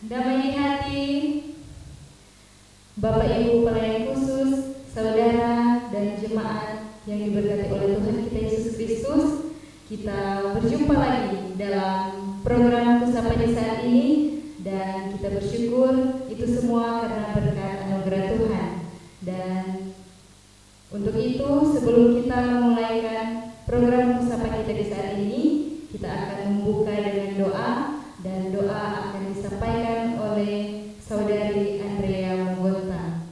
Damai di hati, Bapak Ibu pelayan khusus, saudara dan jemaat yang diberkati oleh Tuhan kita Yesus Kristus, kita berjumpa lagi dalam program Kusapa di saat ini dan kita bersyukur itu semua karena berkat anugerah Tuhan. Dan untuk itu sebelum kita memulaikan program Kusapa kita di saat ini, kita akan membuka dengan doa dan doa akan disampaikan oleh Saudari Andrea Monggota.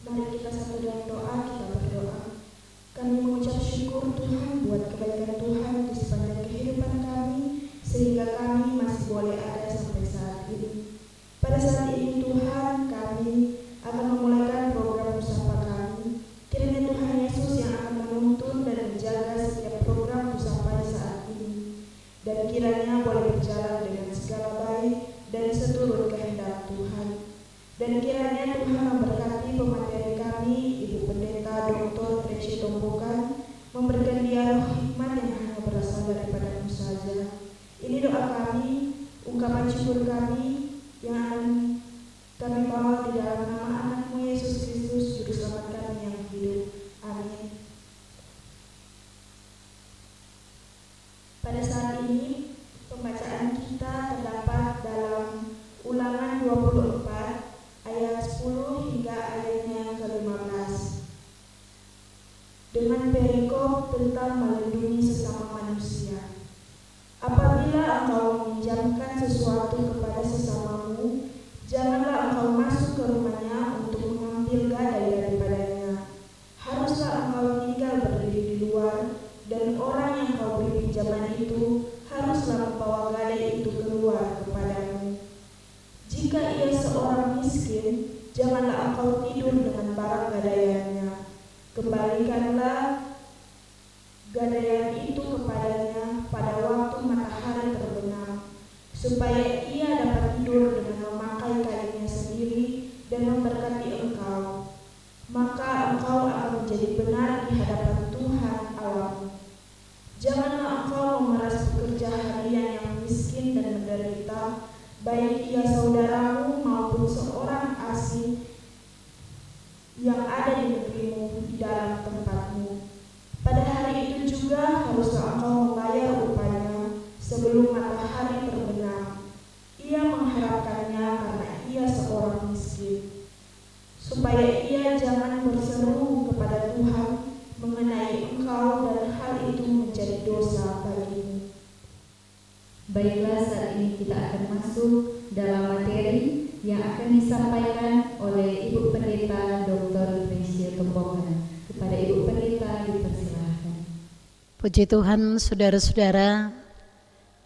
Mari kita satu dalam doa, kita berdoa. Kami mengucap syukur Tuhan buat kebaikan Tuhan di sepanjang kehidupan kami, sehingga kami masih boleh ada sampai saat ini. Pada saat ini Tuhan, kami akan memulaikan program Kusapa kami. Kiranya Tuhan Yesus yang akan menuntun dan menjaga setiap program Kusapa di saat ini, dan kiranya boleh berjalan dengan segala baik dan seturut kehendak Tuhan. Dan kiranya Tuhan memberkati pemateri kami, Ibu Pendeta Dr. Tracy Tombokan, memberikan dia roh hikmat yang hanya berasal daripada-Mu saja. Ini doa kami, ungkapan syukur kami yang akan kami bawa di dalam nama anak-Mu Yesus Kristus, Juru Selamat kami yang hidup. Amin. Pada saat ini, pembacaan kita terdapat dalam Ulangan 24 ayat 10 hingga ayatnya yang ke-15 dengan perikop tentang melindungi sesama manusia. Apabila engkau meminjamkan sesuatu kepada sesamamu, janganlah engkau masuk ke rumahnya untuk mengambil gadai daripadanya. Haruslah engkau tinggal berdiri di luar, dan orang yang kau beri pinjaman itu haruslah membawa gadai itu keluar kepadamu. Jika ia seorang miskin, janganlah engkau tidur dengan barang gadaiannya. Kembalikanlah gadaian itu kepadanya pada waktu matahari terbenam, supaya ia dapat tidur dengan memakai kainnya sendiri dan memberkati engkau. Maka engkau akan menjadi benar di hadapan Tuhan Allahmu. Janganlah engkau memeras pekerja harian yang miskin dan menderita, baik ia saudaramu maupun seorang asing yang ada di negerimu di dalam tempatmu. Pada hari itu juga haruslah engkau membayar upahnya sebelum matahari terbenam. Ia mengharapkannya karena ia seorang miskin, supaya ia jangan berseru kepada Tuhan mengenai engkau dan hal itu menjadi dosa bagimu. Baiklah, saat ini kita akan masuk dalam materi yang akan disampaikan oleh Ibu Pendeta Dr. Tracy Tombokan. Kepada Ibu Pendeta dipersilahkan. Puji Tuhan, saudara-saudara,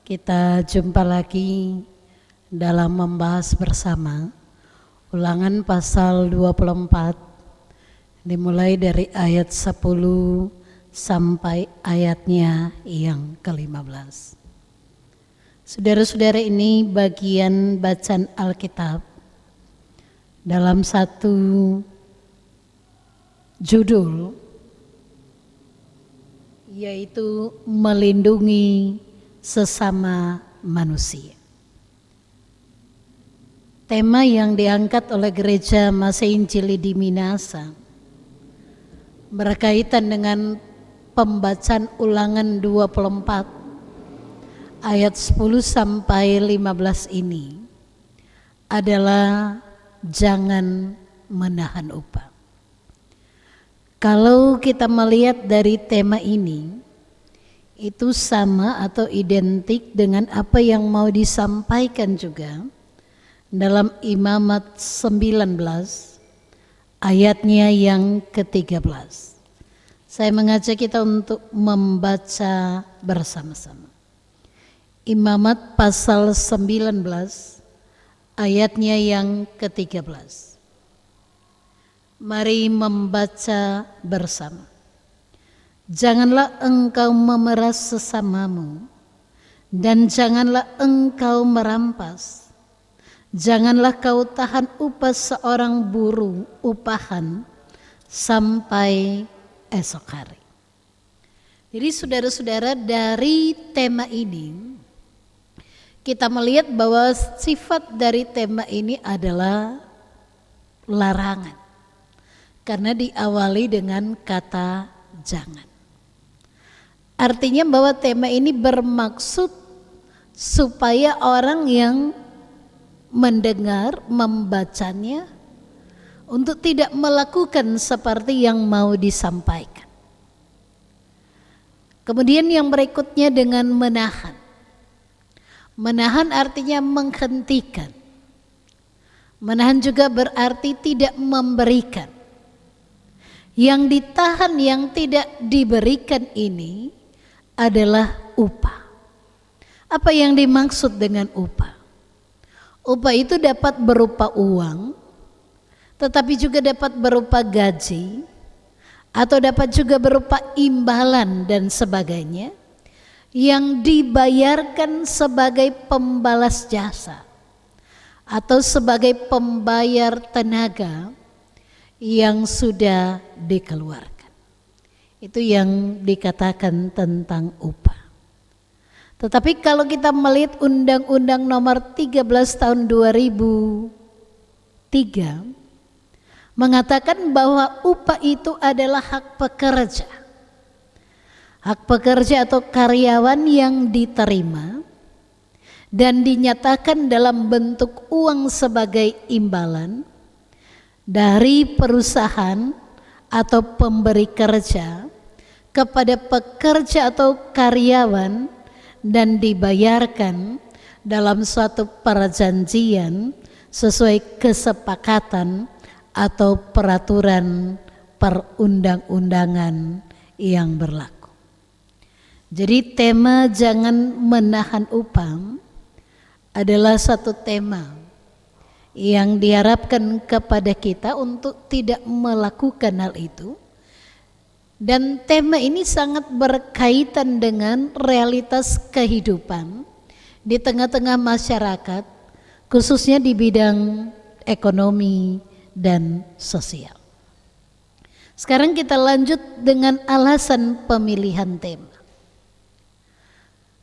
kita jumpa lagi dalam membahas bersama Ulangan pasal 24, dimulai dari ayat 10 sampai ayatnya yang ke-15. Saudara-saudara, ini bagian bacaan Alkitab dalam satu judul, yaitu melindungi sesama manusia. Tema yang diangkat oleh Gereja Masa Injili di Minasa berkaitan dengan pembacaan Ulangan 24 ayat 10 sampai 15 ini adalah jangan menahan upah. Kalau kita melihat dari tema ini, itu sama atau identik dengan apa yang mau disampaikan juga dalam Imamat 19 ayatnya yang ke-13. Saya mengajak kita untuk membaca bersama-sama. Imamat pasal 19 ayatnya yang ke-13. Mari membaca bersama. Janganlah engkau memeras sesamamu, dan janganlah engkau merampas. Janganlah kau tahan upah seorang buruh upahan sampai esok hari. Jadi saudara-saudara, dari tema ini kita melihat bahwa sifat dari tema ini adalah larangan. Karena diawali dengan kata jangan. Artinya bahwa tema ini bermaksud supaya orang yang mendengar, membacanya untuk tidak melakukan seperti yang mau disampaikan. Kemudian yang berikutnya dengan menahan. Menahan artinya menghentikan. Menahan juga berarti tidak memberikan. Yang ditahan, yang tidak diberikan ini adalah upah. Apa yang dimaksud dengan upah? Upah itu dapat berupa uang, tetapi juga dapat berupa gaji, atau dapat juga berupa imbalan dan sebagainya yang dibayarkan sebagai pembalas jasa atau sebagai pembayar tenaga yang sudah dikeluarkan. Itu yang dikatakan tentang upah. Tetapi kalau kita melihat Undang-Undang Nomor 13 Tahun 2003 mengatakan bahwa upah itu adalah hak pekerja. Hak pekerja atau karyawan yang diterima dan dinyatakan dalam bentuk uang sebagai imbalan dari perusahaan atau pemberi kerja kepada pekerja atau karyawan dan dibayarkan dalam suatu perjanjian sesuai kesepakatan atau peraturan perundang-undangan yang berlaku. Jadi tema jangan menahan upah adalah satu tema yang diharapkan kepada kita untuk tidak melakukan hal itu. Dan tema ini sangat berkaitan dengan realitas kehidupan di tengah-tengah masyarakat, khususnya di bidang ekonomi dan sosial. Sekarang kita lanjut dengan alasan pemilihan tema.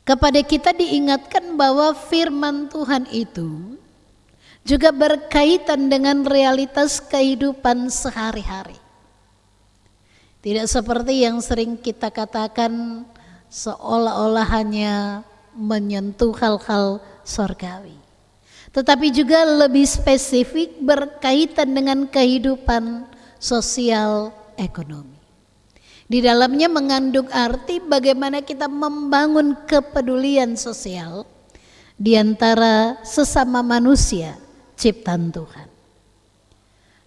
Kepada kita diingatkan bahwa firman Tuhan itu juga berkaitan dengan realitas kehidupan sehari-hari. Tidak seperti yang sering kita katakan seolah-olah hanya menyentuh hal-hal surgawi. Tetapi juga lebih spesifik berkaitan dengan kehidupan sosial ekonomi. Di dalamnya mengandung arti bagaimana kita membangun kepedulian sosial di antara sesama manusia ciptaan Tuhan.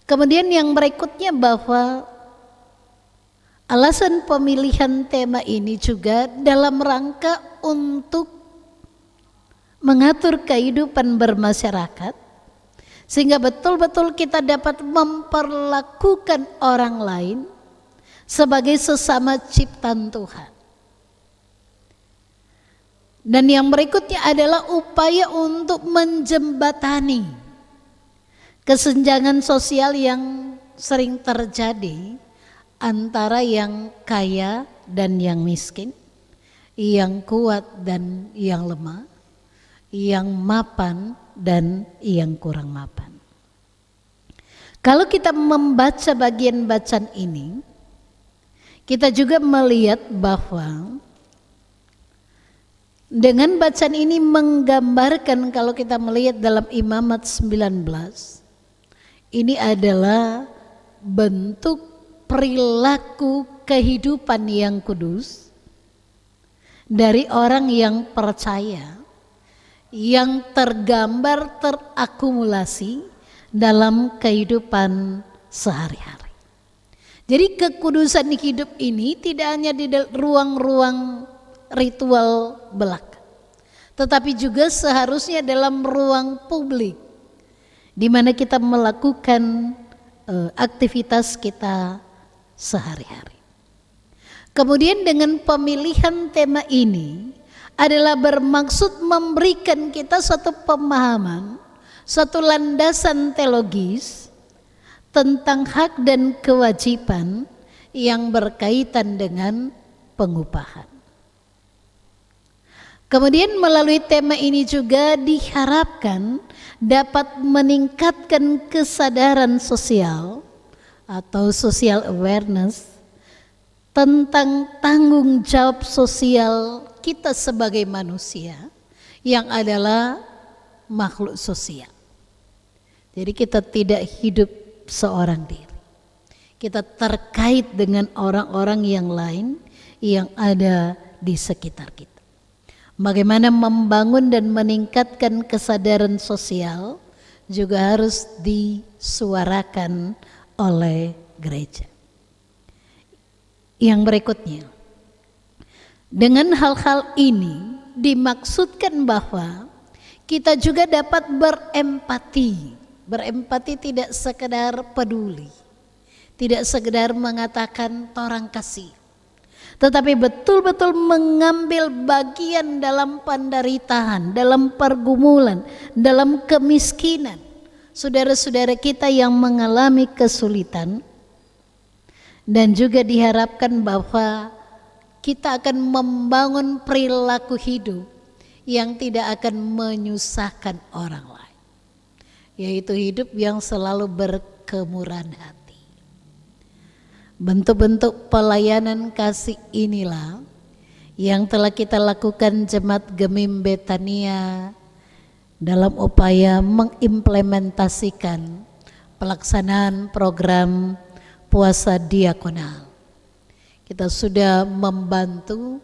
Kemudian yang berikutnya bahwa alasan pemilihan tema ini juga dalam rangka untuk mengatur kehidupan bermasyarakat sehingga betul-betul kita dapat memperlakukan orang lain sebagai sesama ciptaan Tuhan. Dan yang berikutnya adalah upaya untuk menjembatani kesenjangan sosial yang sering terjadi antara yang kaya dan yang miskin, yang kuat dan yang lemah, yang mapan dan yang kurang mapan. Kalau kita membaca bagian bacaan ini, kita juga melihat bahwa dengan bacaan ini menggambarkan, kalau kita melihat dalam Imamat 19, ini adalah bentuk perilaku kehidupan yang kudus dari orang yang percaya, yang tergambar terakumulasi dalam kehidupan sehari-hari. Jadi kekudusan hidup ini tidak hanya di ruang-ruang ritual belaka, tetapi juga seharusnya dalam ruang publik di mana kita melakukan aktivitas kita sehari-hari. Kemudian dengan pemilihan tema ini adalah bermaksud memberikan kita satu pemahaman, satu landasan teologis tentang hak dan kewajiban yang berkaitan dengan pengupahan. Kemudian melalui tema ini juga diharapkan dapat meningkatkan kesadaran sosial atau social awareness tentang tanggung jawab sosial kita sebagai manusia yang adalah makhluk sosial. Jadi kita tidak hidup seorang diri. Kita terkait dengan orang-orang yang lain yang ada di sekitar kita. Bagaimana membangun dan meningkatkan kesadaran sosial juga harus disuarakan oleh gereja. Yang berikutnya, dengan hal-hal ini dimaksudkan bahwa kita juga dapat berempati. Berempati tidak sekedar peduli, tidak sekedar mengatakan torang kasih, tetapi betul-betul mengambil bagian dalam penderitaan, dalam pergumulan, dalam kemiskinan saudara-saudara kita yang mengalami kesulitan. Dan juga diharapkan bahwa kita akan membangun perilaku hidup yang tidak akan menyusahkan orang lain, yaitu hidup yang selalu berkemurahan hati. Bentuk-bentuk pelayanan kasih inilah yang telah kita lakukan Jemaat Gemim Betania dalam upaya mengimplementasikan pelaksanaan program puasa diakonal. Kita sudah membantu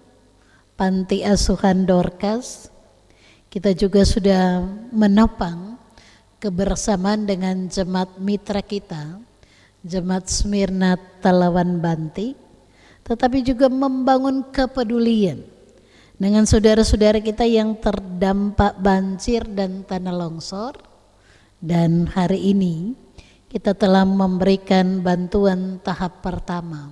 panti asuhan Dorcas. Kita juga sudah menopang kebersamaan dengan jemaat mitra kita, Jemaat Smyrna Talawan Banti, tetapi juga membangun kepedulian dengan saudara-saudara kita yang terdampak banjir dan tanah longsor. Dan hari ini kita telah memberikan bantuan tahap pertama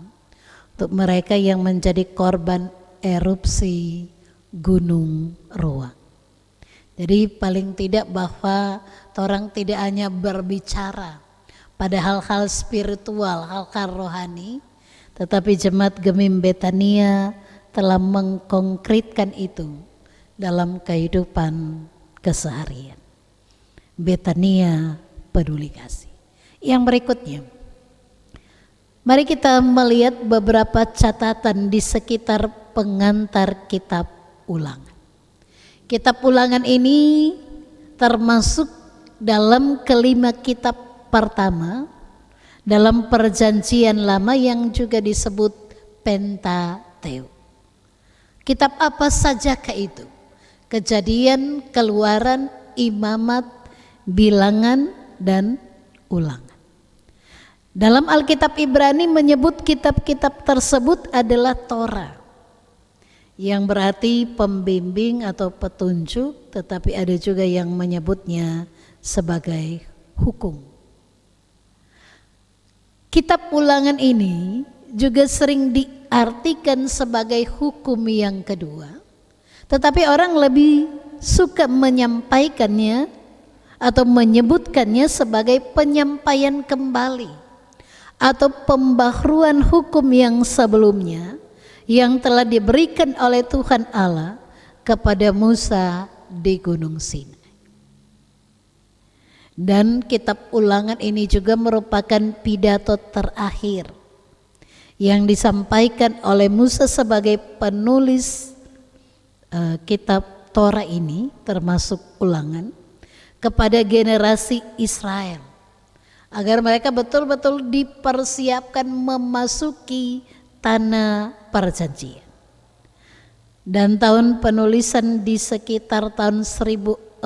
untuk mereka yang menjadi korban erupsi Gunung Ruang. Jadi paling tidak bahwa orang tidak hanya berbicara pada hal-hal spiritual, hal-hal rohani, tetapi Jemaat Gemim Betania telah mengkonkretkan itu dalam kehidupan keseharian. Betania peduli kasih. Yang berikutnya, mari kita melihat beberapa catatan di sekitar pengantar kitab Ulangan. Kitab Ulangan ini termasuk dalam kelima kitab pertama dalam Perjanjian Lama yang juga disebut Pentateuch. Kitab apa sajakah itu? Kejadian, Keluaran, Imamat, Bilangan, dan Ulangan. Dalam Alkitab Ibrani menyebut kitab-kitab tersebut adalah Torah, yang berarti pembimbing atau petunjuk, tetapi ada juga yang menyebutnya sebagai hukum. Kitab Ulangan ini juga sering diartikan sebagai hukum yang kedua, tetapi orang lebih suka menyampaikannya atau menyebutkannya sebagai penyampaian kembali atau pembaharuan hukum yang sebelumnya yang telah diberikan oleh Tuhan Allah kepada Musa di Gunung Sinai. Dan kitab Ulangan ini juga merupakan pidato terakhir yang disampaikan oleh Musa sebagai penulis kitab Torah ini, termasuk Ulangan, kepada generasi Israel agar mereka betul-betul dipersiapkan memasuki tanah perjanjian. Dan tahun penulisan di sekitar tahun 1405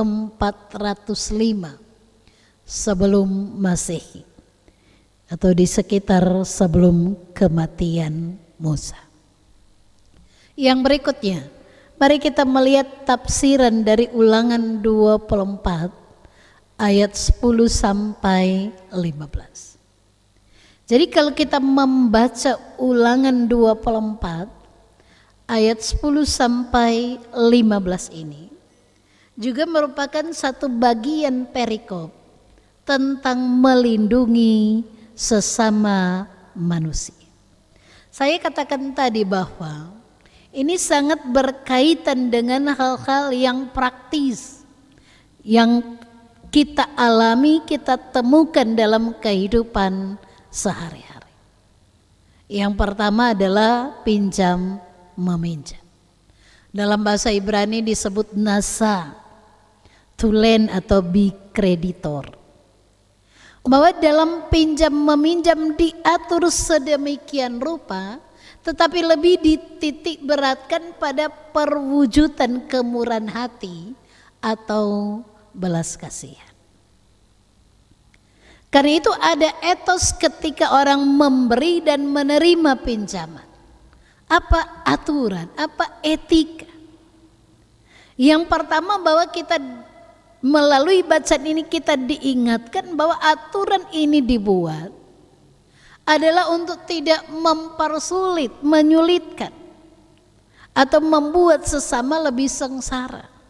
sebelum Masehi, atau di sekitar sebelum kematian Musa. Yang berikutnya, mari kita melihat tafsiran dari Ulangan 24 ayat 10 sampai 15. Jadi kalau kita membaca Ulangan 24 ayat 10 sampai 15 ini juga merupakan satu bagian perikop tentang melindungi sesama manusia. Saya katakan tadi bahwa Ini sangat berkaitan dengan hal-hal yang praktis yang kita alami, kita temukan dalam kehidupan sehari-hari. Yang pertama adalah pinjam meminjam. Dalam bahasa Ibrani disebut nasa, to lend atau be creditor. Bahwa dalam pinjam meminjam diatur sedemikian rupa, tetapi lebih dititik beratkan pada perwujudan kemurahan hati atau belas kasihan. Karena itu ada etos ketika orang memberi dan menerima pinjaman. Apa aturan, apa etika? Yang pertama bahwa kita melalui bacaan ini kita diingatkan bahwa aturan ini dibuat adalah untuk tidak mempersulit, menyulitkan atau membuat sesama lebih sengsara.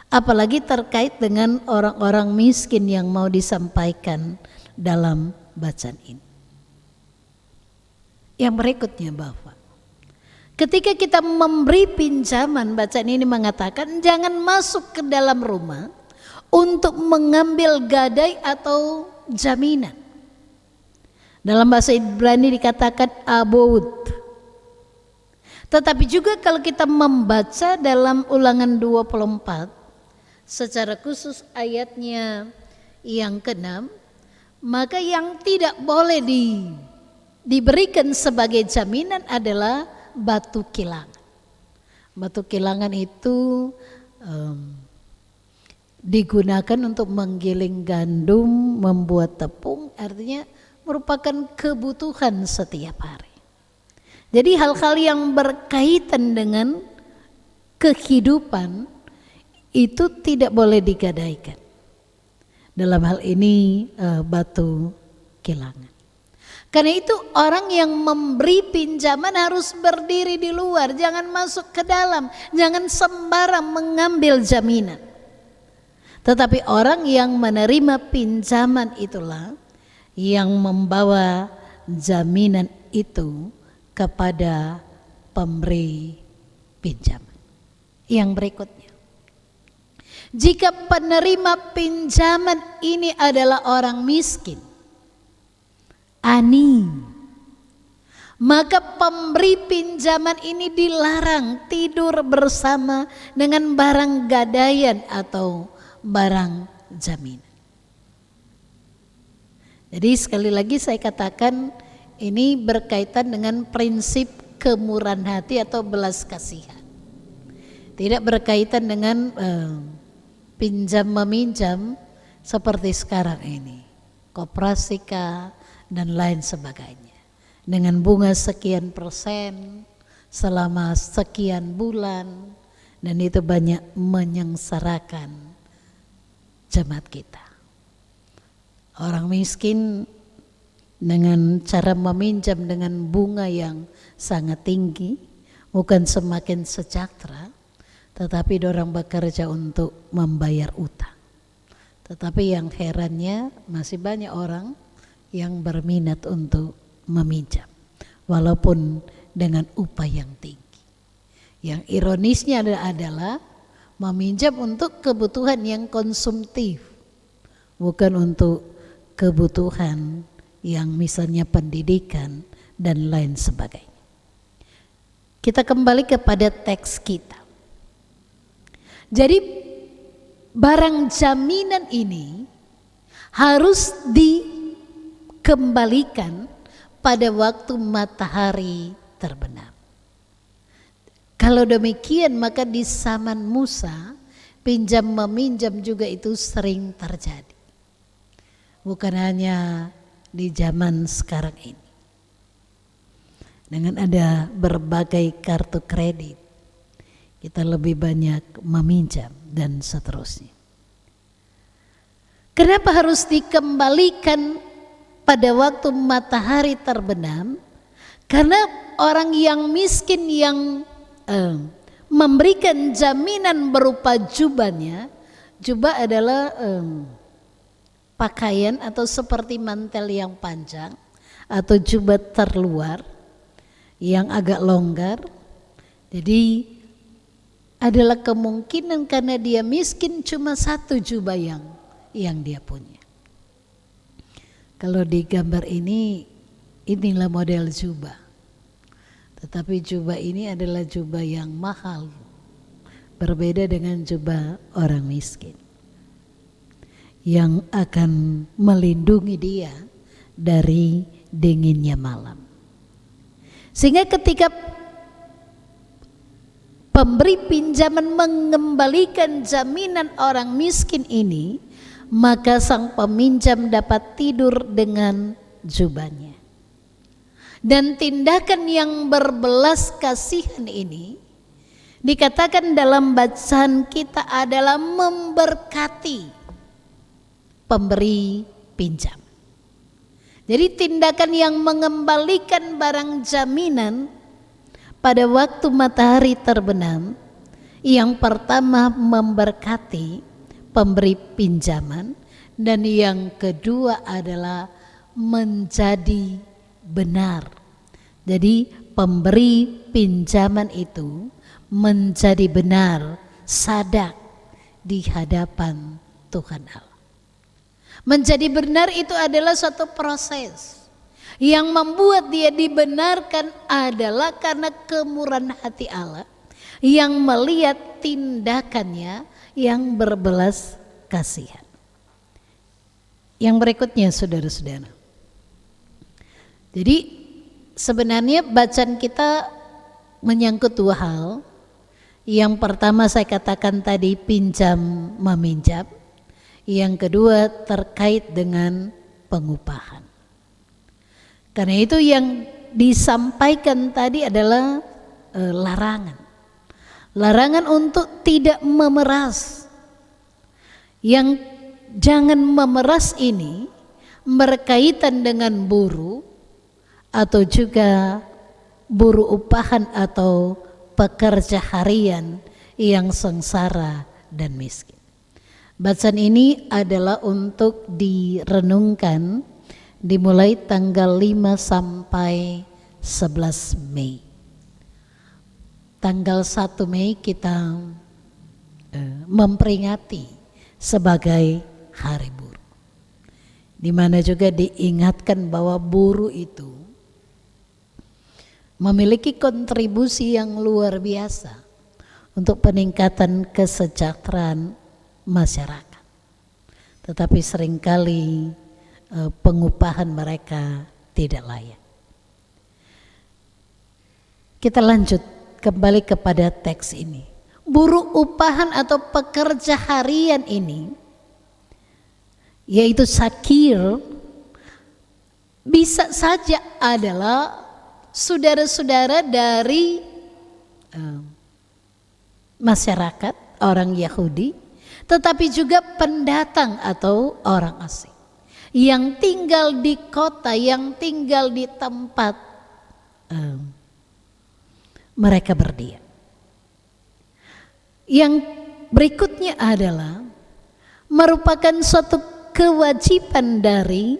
Apalagi terkait dengan orang-orang miskin yang mau disampaikan dalam bacaan ini. Yang berikutnya Bapak, ketika kita memberi pinjaman, bacaan ini mengatakan jangan masuk ke dalam rumah untuk mengambil gadai atau jaminan. Dalam bahasa Ibrani dikatakan abud. Tetapi juga kalau kita membaca dalam Ulangan 24 secara khusus ayatnya yang ke-6, maka yang tidak boleh diberikan sebagai jaminan adalah batu kilangan. Batu kilangan itu digunakan untuk menggiling gandum, membuat tepung, artinya merupakan kebutuhan setiap hari. Jadi hal-hal yang berkaitan dengan kehidupan itu tidak boleh digadaikan. Dalam hal ini batu kilangan. Karena itu orang yang memberi pinjaman harus berdiri di luar, jangan masuk ke dalam, jangan sembarang mengambil jaminan. Tetapi orang yang menerima pinjaman itulah yang membawa jaminan itu kepada pemberi pinjaman. Yang berikutnya, jika penerima pinjaman ini adalah orang miskin, ani, maka pemberi pinjaman ini dilarang tidur bersama dengan barang gadaian atau barang jaminan. Jadi sekali lagi saya katakan ini berkaitan dengan prinsip kemurahan hati atau belas kasihan. Tidak berkaitan dengan pinjam meminjam seperti sekarang ini, koperasi dan lain sebagainya. Dengan bunga sekian persen selama sekian bulan, dan itu banyak menyengsarakan jemaat kita. Orang miskin dengan cara meminjam dengan bunga yang sangat tinggi bukan semakin sejahtera, tetapi dorang bekerja untuk membayar utang. Tetapi yang herannya masih banyak orang yang berminat untuk meminjam walaupun dengan upah yang tinggi. Yang ironisnya adalah meminjam untuk kebutuhan yang konsumtif, bukan untuk kebutuhan yang misalnya pendidikan dan lain sebagainya. Kita kembali kepada teks kita. Jadi barang jaminan ini harus dikembalikan pada waktu matahari terbenam. Kalau demikian maka di zaman Musa pinjam meminjam juga itu sering terjadi. Bukan hanya di zaman sekarang ini. Dengan ada berbagai kartu kredit, kita lebih banyak meminjam dan seterusnya. Kenapa harus dikembalikan pada waktu matahari terbenam? Karena orang yang miskin yang memberikan jaminan berupa jubahnya, jubah adalah pakaian atau seperti mantel yang panjang atau jubah terluar yang agak longgar Jadi adalah kemungkinan karena dia miskin cuma satu jubah yang dia punya. Kalau di gambar ini, inilah model jubah. Tetapi jubah ini adalah jubah yang mahal. Berbeda dengan jubah orang miskin. Yang akan melindungi dia dari dinginnya malam. Sehingga ketika pemberi pinjaman mengembalikan jaminan orang miskin ini, maka sang peminjam dapat tidur dengan jubahnya. Dan tindakan yang berbelas kasihan ini dikatakan dalam bacaan kita adalah memberkati pemberi pinjam. Jadi tindakan yang mengembalikan barang jaminan pada waktu matahari terbenam, yang pertama memberkati pemberi pinjaman, dan yang kedua adalah menjadi benar. Jadi pemberi pinjaman itu menjadi benar, sadak di hadapan Tuhan Allah. Menjadi benar itu adalah suatu proses. Yang membuat dia dibenarkan adalah karena kemurahan hati Allah yang melihat tindakannya yang berbelas kasihan. Yang berikutnya saudara-saudara. Jadi sebenarnya bacaan kita menyangkut dua hal. Yang pertama saya katakan tadi pinjam meminjam. Yang kedua terkait dengan pengupahan. Karena itu yang disampaikan tadi adalah larangan. Larangan untuk tidak memeras. Yang jangan memeras ini berkaitan dengan buruh atau juga buruh upahan atau pekerja harian yang sengsara dan miskin. Bacaan ini adalah untuk direnungkan dimulai tanggal 5 sampai 11 Mei. Tanggal 1 Mei kita memperingati sebagai Hari Buruh. Di mana juga diingatkan bahwa buruh itu memiliki kontribusi yang luar biasa untuk peningkatan kesejahteraan masyarakat. Tetapi seringkali pengupahan mereka tidak layak. Kita lanjut kembali kepada teks ini. Buruh upahan atau pekerja harian ini, yaitu sakir, bisa saja adalah saudara-saudara dari masyarakat orang Yahudi, tetapi juga pendatang atau orang asing yang tinggal di kota, yang tinggal di tempat mereka berdiam. Yang berikutnya adalah merupakan suatu kewajiban dari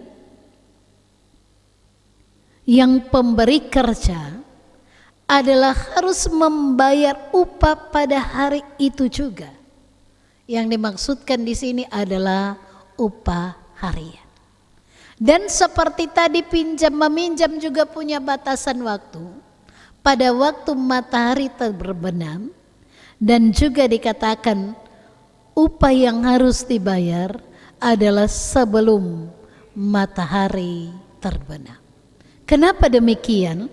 yang pemberi kerja adalah harus membayar upah pada hari itu juga. Yang dimaksudkan di sini adalah upah harian. Dan seperti tadi pinjam meminjam juga punya batasan waktu. Pada waktu matahari terbenam, dan juga dikatakan upah yang harus dibayar adalah sebelum matahari terbenam. Kenapa demikian?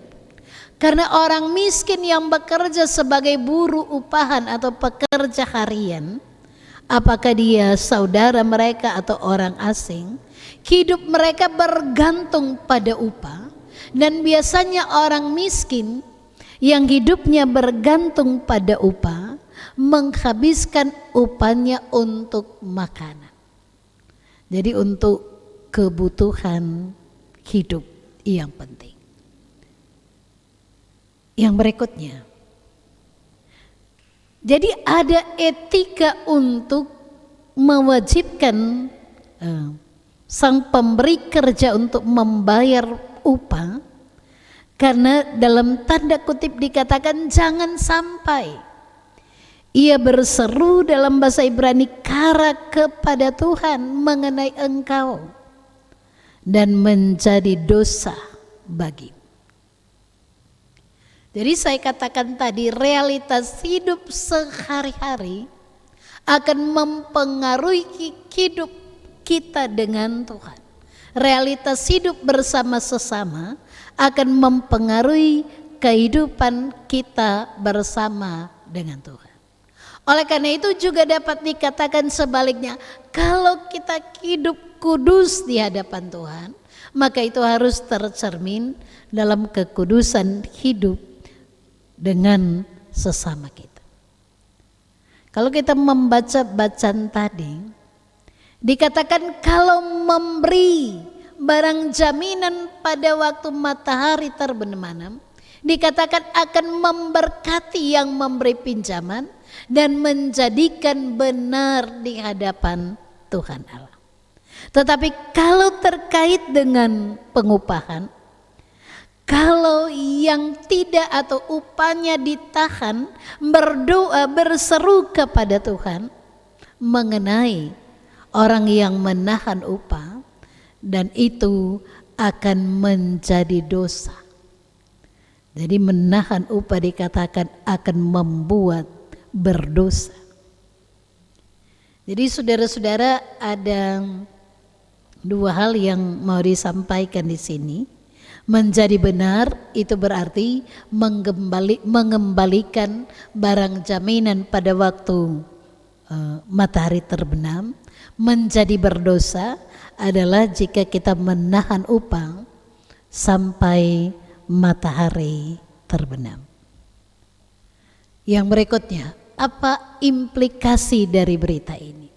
Karena orang miskin yang bekerja sebagai buruh upahan atau pekerja harian, apakah dia saudara mereka atau orang asing, hidup mereka bergantung pada upah. Dan biasanya orang miskin yang hidupnya bergantung pada upah menghabiskan upahnya untuk makanan. Jadi untuk kebutuhan hidup yang penting. Yang berikutnya, jadi ada etika untuk mewajibkan sang pemberi kerja untuk membayar upah Karena dalam tanda kutip dikatakan jangan sampai ia berseru dalam bahasa Ibrani kara kepada Tuhan mengenai engkau dan menjadi dosa bagimu. Jadi saya katakan tadi, realitas hidup sehari-hari akan mempengaruhi hidup kita dengan Tuhan. Realitas hidup bersama sesama akan mempengaruhi kehidupan kita bersama dengan Tuhan. Oleh karena itu juga dapat dikatakan sebaliknya, kalau kita hidup kudus di hadapan Tuhan, maka itu harus tercermin dalam kekudusan hidup dengan sesama kita. Kalau kita membaca bacaan tadi, dikatakan kalau memberi barang jaminan pada waktu matahari terbenam, dikatakan akan memberkati yang memberi pinjaman dan menjadikan benar di hadapan Tuhan Allah. Tetapi kalau terkait dengan pengupahan, kalau yang tidak atau upahnya ditahan, berdoa berseru kepada Tuhan mengenai orang yang menahan upah, dan itu akan menjadi dosa. Jadi menahan upah dikatakan akan membuat berdosa. Jadi saudara-saudara, ada dua hal yang mau disampaikan di sini. Menjadi benar itu berarti mengembalikan barang jaminan pada waktu matahari terbenam. Menjadi berdosa adalah jika kita menahan upah sampai matahari terbenam. Yang berikutnya, apa implikasi dari berita ini?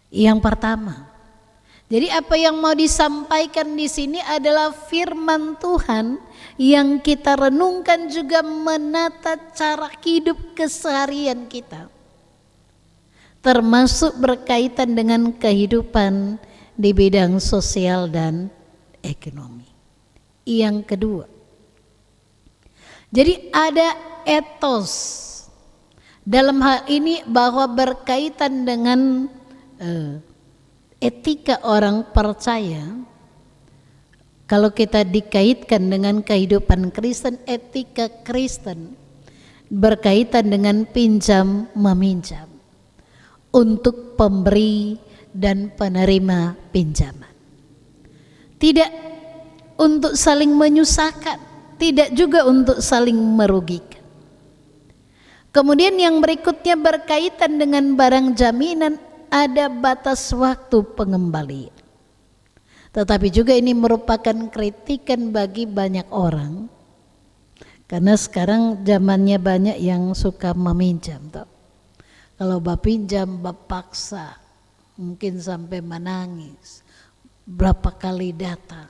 Yang pertama, jadi apa yang mau disampaikan di sini adalah firman Tuhan yang kita renungkan juga menata cara hidup keseharian kita, termasuk berkaitan dengan kehidupan di bidang sosial dan ekonomi. Yang kedua, jadi ada etos dalam hal ini bahwa berkaitan dengan etika orang percaya. Kalau kita dikaitkan dengan kehidupan Kristen, etika Kristen berkaitan dengan pinjam meminjam untuk pemberi dan penerima pinjaman. Tidak untuk saling menyusahkan, tidak juga untuk saling merugikan. Kemudian yang berikutnya berkaitan dengan barang jaminan, ada batas waktu pengembalian. Tetapi juga ini merupakan kritikan bagi banyak orang, karena sekarang zamannya banyak yang suka meminjam toh. Kalau pinjam paksa, mungkin sampai menangis, berapa kali datang.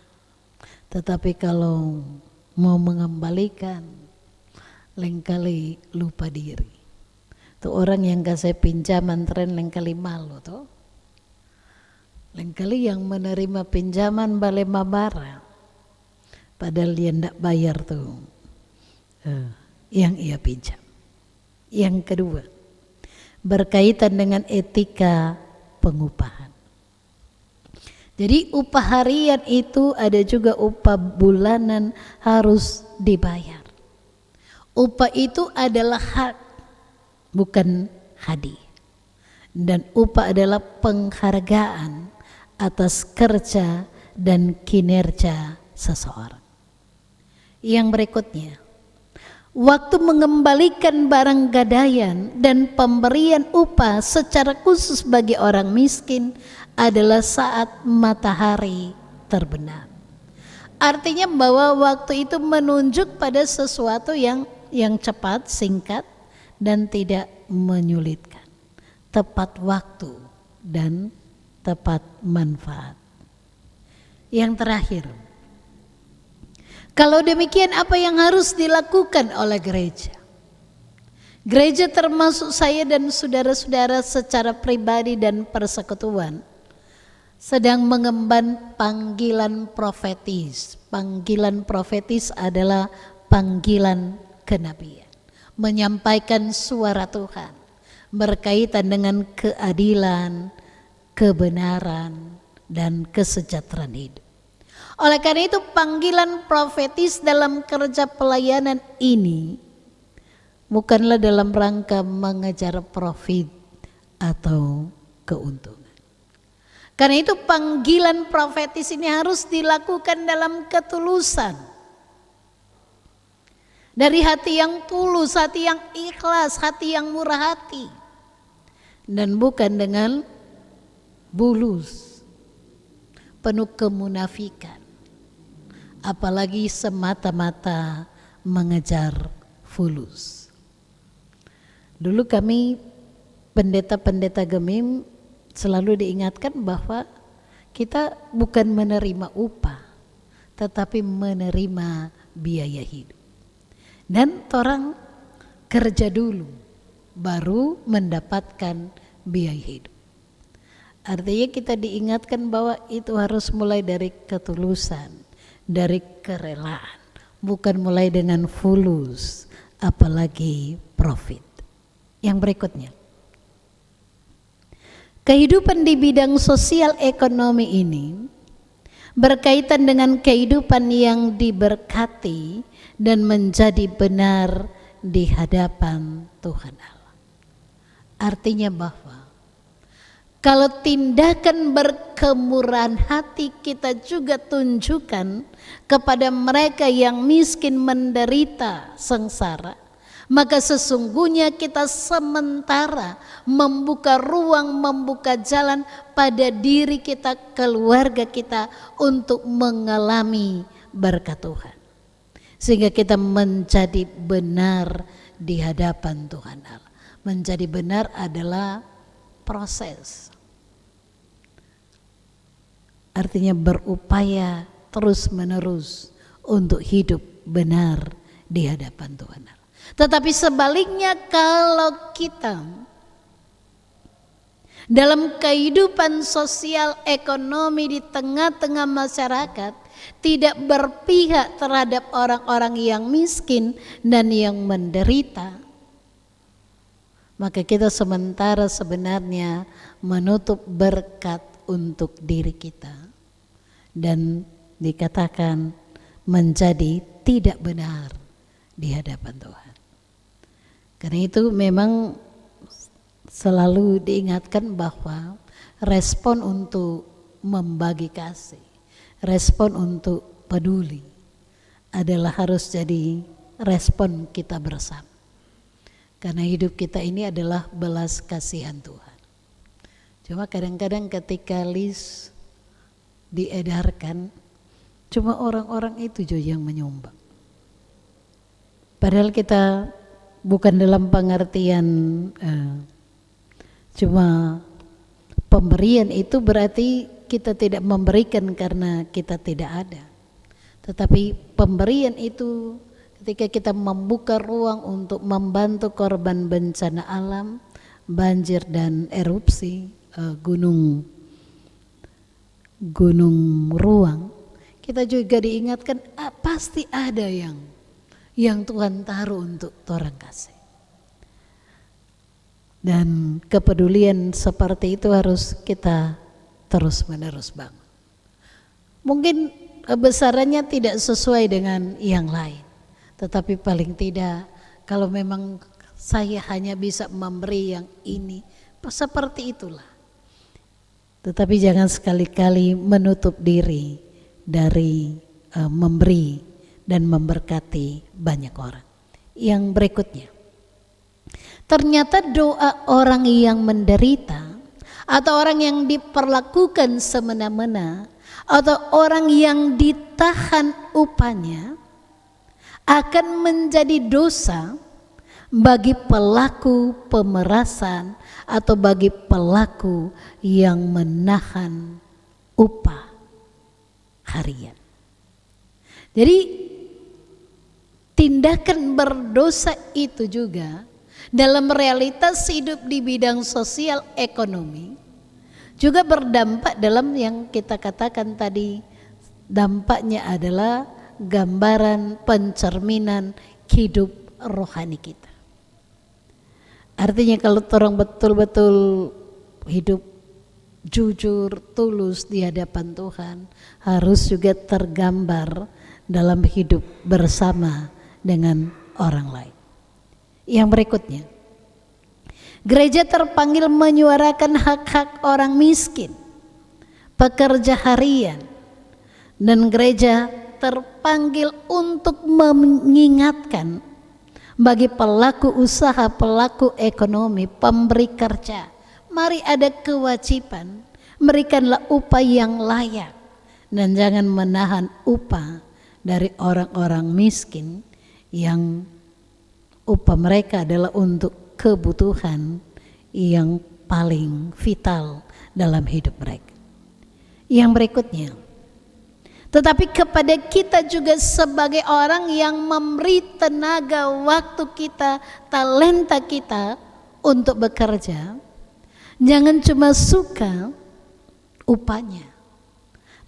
Tetapi kalau mau mengembalikan, lain kali lupa diri. Tuh orang yang kasih pinjaman tren lain kali malu tuh. Lain kali yang menerima pinjaman balik mabara, padahal dia tidak bayar tuh yang ia pinjam. Yang kedua, berkaitan dengan etika pengupahan. Jadi upah harian itu ada juga upah bulanan harus dibayar. Upah itu adalah hak, bukan hadiah. Dan upah adalah penghargaan atas kerja dan kinerja seseorang. Yang berikutnya, waktu mengembalikan barang gadaian dan pemberian upah secara khusus bagi orang miskin adalah saat matahari terbenam. Artinya bahwa waktu itu menunjuk pada sesuatu yang cepat, singkat, dan tidak menyulitkan. Tepat waktu dan tepat manfaat. Yang terakhir, kalau demikian apa yang harus dilakukan oleh gereja? Gereja termasuk saya dan saudara-saudara secara pribadi dan persekutuan sedang mengemban panggilan profetis. Panggilan profetis adalah panggilan kenabian, menyampaikan suara Tuhan berkaitan dengan keadilan, kebenaran, dan kesejahteraan hidup. Oleh karena itu panggilan profetis dalam kerja pelayanan ini bukanlah dalam rangka mengejar profit atau keuntungan. Karena itu panggilan profetis ini harus dilakukan dalam ketulusan. Dari hati yang tulus, hati yang ikhlas, hati yang murah hati. Dan bukan dengan bulus, penuh kemunafikan. Apalagi semata-mata mengejar fulus. Dulu kami pendeta-pendeta Gemim selalu diingatkan bahwa kita bukan menerima upah, tetapi menerima biaya hidup. Dan orang kerja dulu, baru mendapatkan biaya hidup. Artinya kita diingatkan bahwa itu harus mulai dari ketulusan, dari kerelaan, bukan mulai dengan fulus, apalagi profit. Yang berikutnya, kehidupan di bidang sosial ekonomi ini berkaitan dengan kehidupan yang diberkati dan menjadi benar di hadapan Tuhan Allah. Artinya bahwa kalau tindakan berkemurahan hati kita juga tunjukkan kepada mereka yang miskin menderita sengsara, maka sesungguhnya kita sementara membuka ruang, membuka jalan pada diri kita, keluarga kita untuk mengalami berkat Tuhan. Sehingga kita menjadi benar di hadapan Tuhan Allah. Menjadi benar adalah proses. Artinya berupaya terus menerus untuk hidup benar di hadapan Tuhan Allah. Tetapi sebaliknya kalau kita dalam kehidupan sosial ekonomi di tengah-tengah masyarakat tidak berpihak terhadap orang-orang yang miskin dan yang menderita, maka kita sementara sebenarnya menutup berkat untuk diri kita dan dikatakan menjadi tidak benar di hadapan Tuhan. Karena itu memang selalu diingatkan bahwa respon untuk membagi kasih, respon untuk peduli adalah harus jadi respon kita bersama. Karena hidup kita ini adalah belas kasihan Tuhan. Cuma kadang-kadang ketika list diedarkan, cuma orang-orang itu juga yang menyumbang. Padahal kita bukan dalam pengertian cuma pemberian itu berarti kita tidak memberikan karena kita tidak ada. Tetapi pemberian itu ketika kita membuka ruang untuk membantu korban bencana alam, banjir dan erupsi gunung ruang, kita juga diingatkan pasti ada yang Tuhan taruh untuk orang kasih. Dan kepedulian seperti itu harus kita terus menerus bangun. Mungkin besarannya tidak sesuai dengan yang lain, tetapi paling tidak kalau memang saya hanya bisa memberi yang ini, seperti itulah. Tetapi jangan sekali-kali menutup diri dari memberi dan memberkati banyak orang. Yang berikutnya, ternyata doa orang yang menderita atau orang yang diperlakukan semena-mena atau orang yang ditahan upahnya akan menjadi dosa bagi pelaku pemerasan atau bagi pelaku yang menahan upah harian. Jadi tindakan berdosa itu juga dalam realitas hidup di bidang sosial ekonomi juga berdampak dalam yang kita katakan tadi, dampaknya adalah gambaran pencerminan hidup rohani kita. Artinya kalau orang betul-betul hidup jujur, tulus di hadapan Tuhan, harus juga tergambar dalam hidup bersama dengan orang lain. Yang berikutnya, gereja terpanggil menyuarakan hak-hak orang miskin, pekerja harian, dan gereja terpanggil untuk mengingatkan bagi pelaku usaha, pelaku ekonomi, pemberi kerja, mari ada kewajiban, berikanlah upah yang layak dan jangan menahan upah dari orang-orang miskin yang upah mereka adalah untuk kebutuhan yang paling vital dalam hidup mereka. Yang berikutnya, tetapi kepada kita juga sebagai orang yang memberi tenaga, waktu kita, talenta kita untuk bekerja, jangan cuma suka upahnya,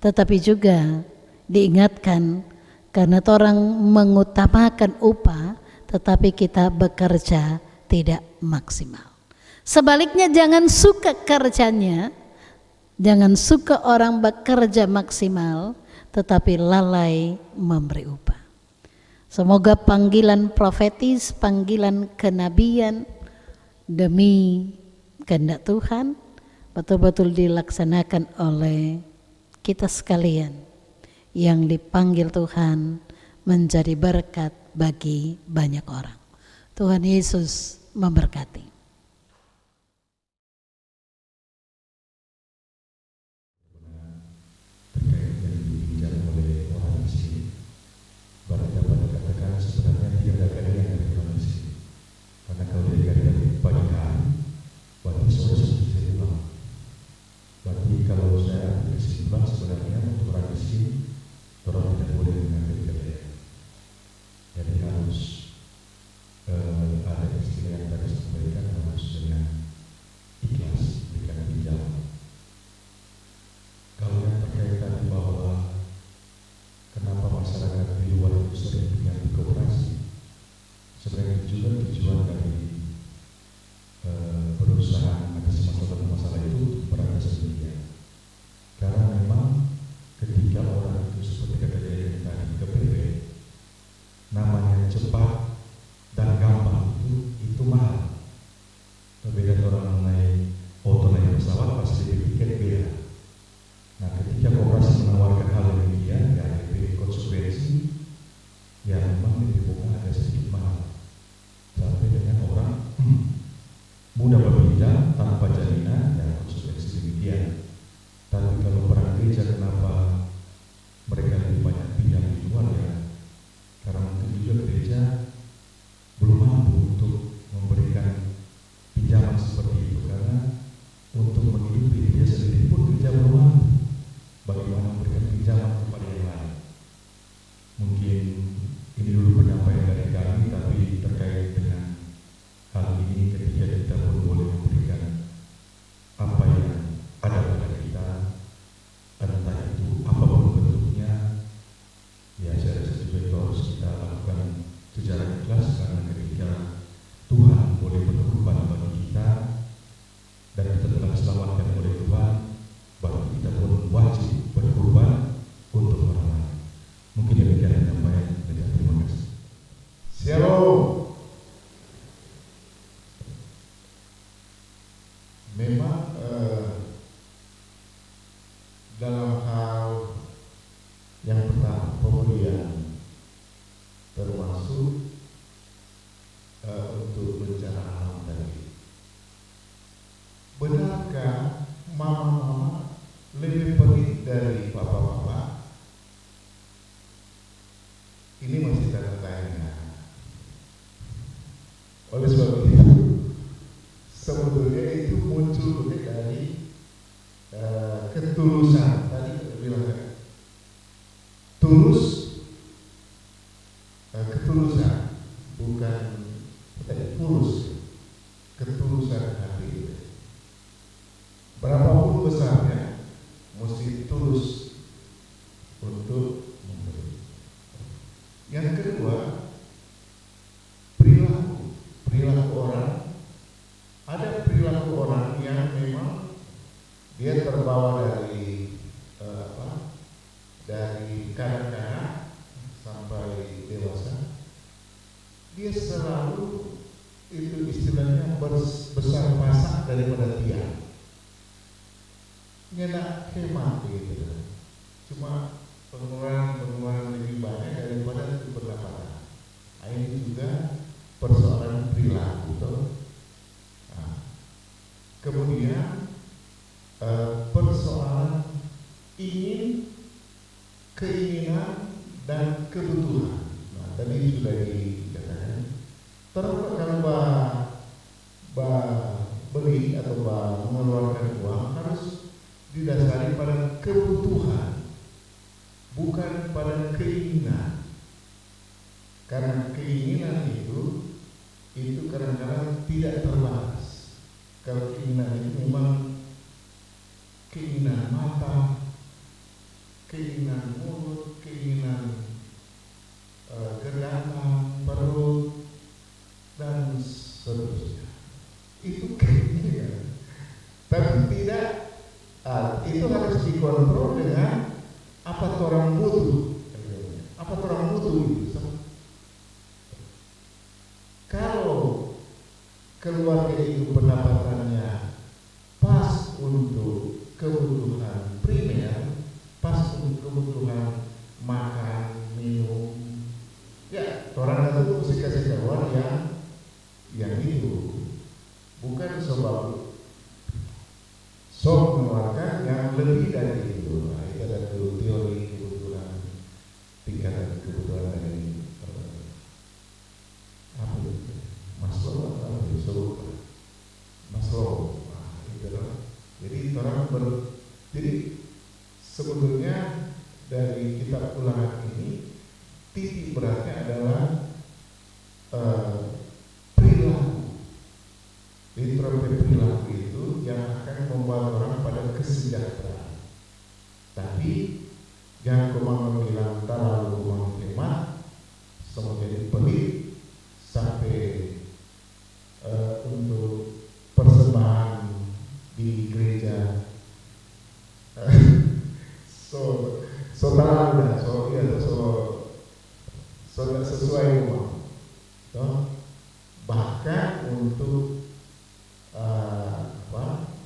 tetapi juga diingatkan karena orang mengutamakan upah, tetapi kita bekerja tidak maksimal. Sebaliknya jangan suka kerjanya, jangan suka orang bekerja maksimal, tetapi lalai memberi upah. Semoga panggilan profetis, panggilan kenabian demi kehendak Tuhan betul-betul dilaksanakan oleh kita sekalian yang dipanggil Tuhan menjadi berkat bagi banyak orang. Tuhan Yesus memberkati. Terkait yang dibincang oleh orang di sini, barang dapat dikatakan sebenarnya tidak ada garis yang dari orang di sini. Karena kalau dari garis dari pagi hari, berarti sore sudah pulang. Berarti kalau saya ambil kesimpulan sebenarnya untuk orang di sini, orang tidak boleh mengambil garis. Jadi harus ada istilah yang tadi sampaikan, harus dengan ikhlas berikan pinjaman. Kalau yang terkait tadi bahwa kenapa masyarakat di luar itu sering dengan koperasi, sebenarnya juga tujuan dari berusaha mengatasi masalah itu beratasi demikian. Karena memang ketika orang itu seperti kata dia tadi kepepet, namanya cepat dan gampang itu mahal. Berbeda orang naik auto, naik pesawat pasti tiket beda. Nah, ketika koperasi menawarkan hal yang demikian, ya lebih konsekuensi, ya memang lebih bunga agak sedikit mahal. Sampai dengan orang mudah berpinjam tanpa jaminan, ya konsekuensi demikian. Tapi kalau para gereja, kenapa mereka lebih banyak pinjam di luar ya? Karena mungkin juga gereja belum mampu untuk memberikan pinjaman seperti itu, karena untuk menghidupi dia sendiri pun gereja belum mampu. Bagaimana memberikan pinjaman kepada yang lain? Mungkin ini dulu penyampaian dari kami, tapi terkait dengan hal ini ketika kita pun boleh memberikan apa yang ada pada kita, entah itu apapun bentuknya, ya saya rasa juga itu harus kita lakukan secara ikhlas, karena ketika Tuhan boleh berkorban bagi kita dan kita telah diselamatkan oleh Tuhan, berarti kita pun wajib berkorban untuk orang lain. Mungkin demikian penyampaian dari saya. Terima kasih. Shalom. Memang dalam hal yang pertama, pemberian termasuk untuk bencana alam tadi. Benarkah mama-mama lebih pelit dari bapak-bapak? Ini masih tanda tanya. Oleh sebab itu, sebetulnya itu muncul ketika daripada tiang. Nyenak hemat gitu. Cuma pengeluaran lebih banyak daripada pendapatan. Ini juga persoalan perilaku toh. Nah, kemudian persoalan keinginan dan kebutuhan. Nah, tadi sudah dikatakan. Terus kalau beli atau mengeluarkan uang harus didasari pada kebutuhan, bukan pada keinginan. Karena keinginan itu kadang-kadang tidak terbatas. Kalau keinginan itu memang keinginan mata, keinginan mulut, keinginan gerakan perut dan seterusnya. Itu keinginan. Tapi tidak, itu harus dikontrol dengan apa orang butuh. Apa orang butuh itu? Kalau keluarga itu pendapatannya pas untuk kebutuhan primer, pas untuk kebutuhan makan, minum, ya orang itu mesti kasih kawan yang itu, bukan sebab mengeluarkan yang lebih dari itu. Nah, itu ada teori kebutuhan, tingkatan kebutuhan dari Maslow atau Maslow. Nah, itulah. Jadi jadi sebetulnya dari kitab Ulangan ini titik beratnya adalah perilaku. Perilaku itu yang akan membawa orang pada kesejahteraan. Tapi jangan kemana bilang terlalu menghemat, semua jadi pelit sampai untuk persembahan di gereja tidak sesuai uang, bahkan untuk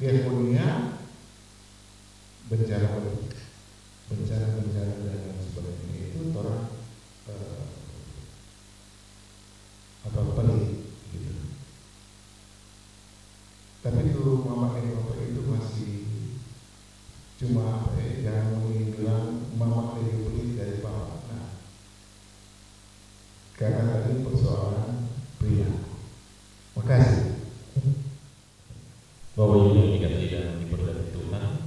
diakonia bencana dan sebagainya itu orang pelit gitu. Tapi itu mama itu masih cuma jangan bilang mama lebih pelit dari papa. Nah, karena tadi persoalan perilaku. Makasih. Bapak Ibu yang dikasihi dan diberkati Tuhan,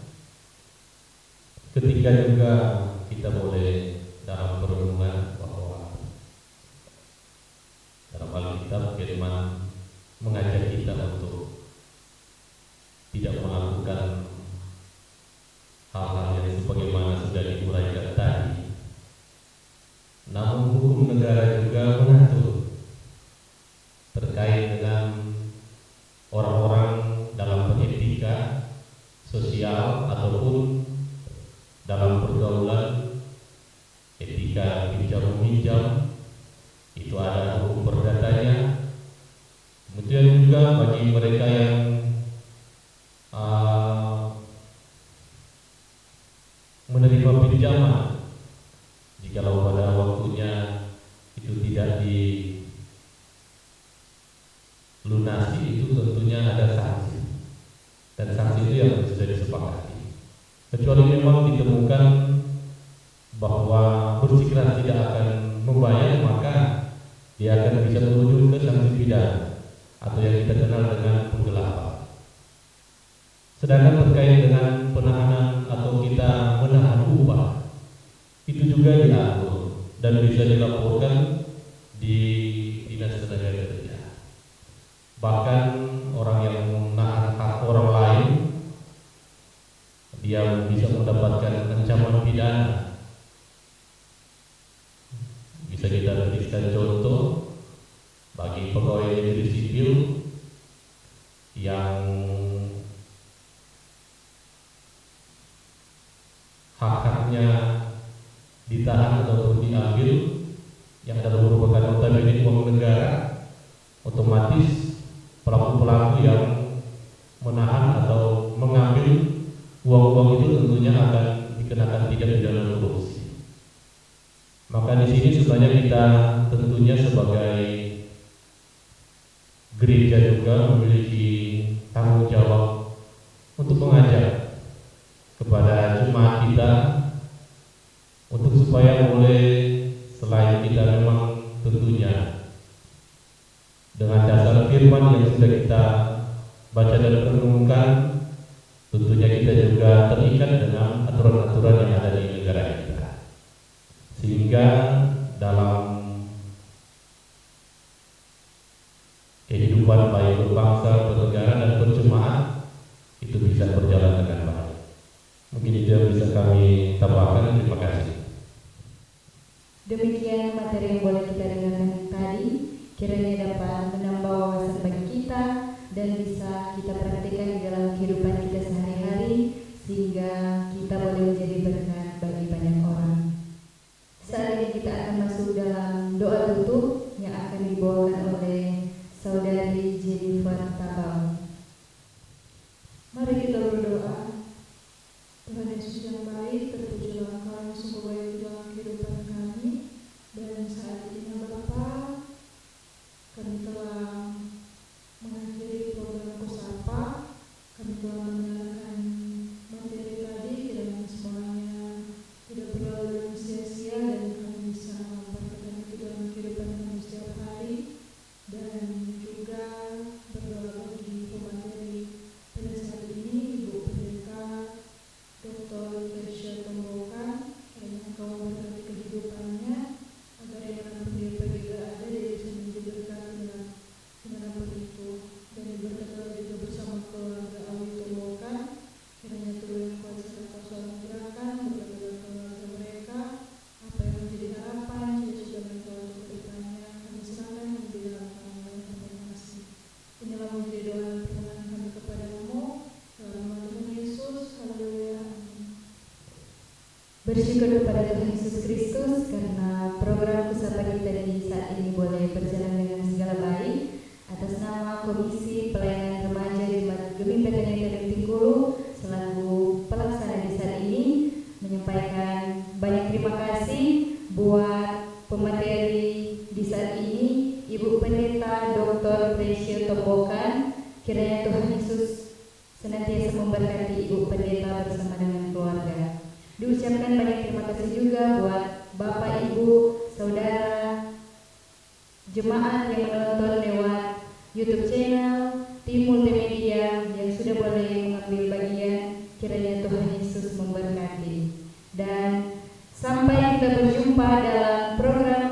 ketika juga kita boleh dalam perenungan bahwa dalam Alkitab firman mengajak kita untuk tidak melakukan hal-hal yang sebagaimana sudah diuraikan tadi. Namun hukum negara juga mengatur terkait dengan orang-orang dalam beretika sosial ataupun dalam pergaulan, etika pinjam meminjam, itu ada hukum perdatanya. Kemudian juga bagi mereka yang menerima pinjaman, jikalau pada waktunya itu tidak dilunasi, itu tentunya ada sanksi, dan sanksi itu yang sudah disepakati. Kecuali memang ditemukan bahwa bersikeras tidak akan membayar, maka dia akan bisa menuju ke sanksi pidana atau yang kita kenal dengan penggelapan. Sedangkan terkait dengan penahanan atau kita menahan upah, itu juga diatur dan bisa dilaporkan di Dinas Tenaga Kerja. Bahkan orang yang menahan hak orang lain, dia bisa mendapatkan ancaman pidana. Bisa kita berikan contoh bagi pegawai negeri sipil yang hak-haknya ditahan atau diambil, yang dapat tentunya sebagai gereja juga memiliki tanggung jawab untuk mengajak kepada jemaat kita untuk supaya boleh, selain kita memang tentunya dengan dasar firman yang sudah kita baca dan renungkan, tentunya kita juga terikat dengan aturan-aturan yang ada di negara kita, sehingga dalam kehidupan baik berbangsa, bernegara dan berjemaat itu bisa berjalan dengan baik. Mungkin itu yang bisa kami tambahkan. Terima kasih. Demikian materi yang boleh kita dengarkan tadi, kiranya dapat menambah wawasan bagi kita dan bisa kita praktikkan di dalam kehidupan kita sehari-hari, sehingga kita boleh menjadi berkat bagi banyak orang. Saat ini kita akan masuk dalam doa tutup yang akan dibawakan oleh Saudari Jennifer Tabau. Mari kita berdoa. Tuhan Yesus yang baik, terpujilah Engkau yang sungguh baik di dalam kehidupan kami. Dan saat ini Bapa, kami telah mengakhiri program Kusapa. Kami telah mendengarkan materi tadi, kiranya semuanya tidak berlalu dengan sia-sia dan kami bisa mempraktikkan itu dalam kehidupan kami setiap hari. Dan juga berdoa bagi pemateri pada saat ini, Ibu Pendeta Dr. Tresya Tombokan, kiranya Engkau memberkati kehidupannya, agar dia akan pergi ada, dia bisa menjadi berkat dengan dimanapun itu. Dan diberkatilah juga bersama keluarga Awi Tombokan, kiranya Tuhan yang kuasa serta selalu gerakan, berkatilah keluarga mereka, apa yang menjadi harapan, cita-cita mereka untuk kedepannya, kami serahkan di dalam tangan Tuhan kasih. Inilah menjadi doa dan permohonan kami kepadamu, dalam nama Tuhan Yesus. Haleluya. Bersyukur kepada Tuhan Yesus Kristus karena program Kusapa kita di saat ini boleh berjalan dengan segala baik. Atas nama Komisi Pelayanan Remaja Jemaat Gemim Betania Tingkulu selaku pelaksana di saat ini menyampaikan banyak terima kasih buat pemateri di saat ini, Ibu Pendeta Dr. Tresya Tombokan. Kiranya Tuhan Yesus senantiasa memberkati Ibu Pendeta bersama dengan keluarga. Diucapkan banyak terima kasih juga buat Bapak, Ibu, Saudara, jemaat yang menonton lewat YouTube channel, tim multimedia yang sudah boleh mengambil bagian. Kiranya Tuhan Yesus memberkati. Dan sampai kita berjumpa dalam program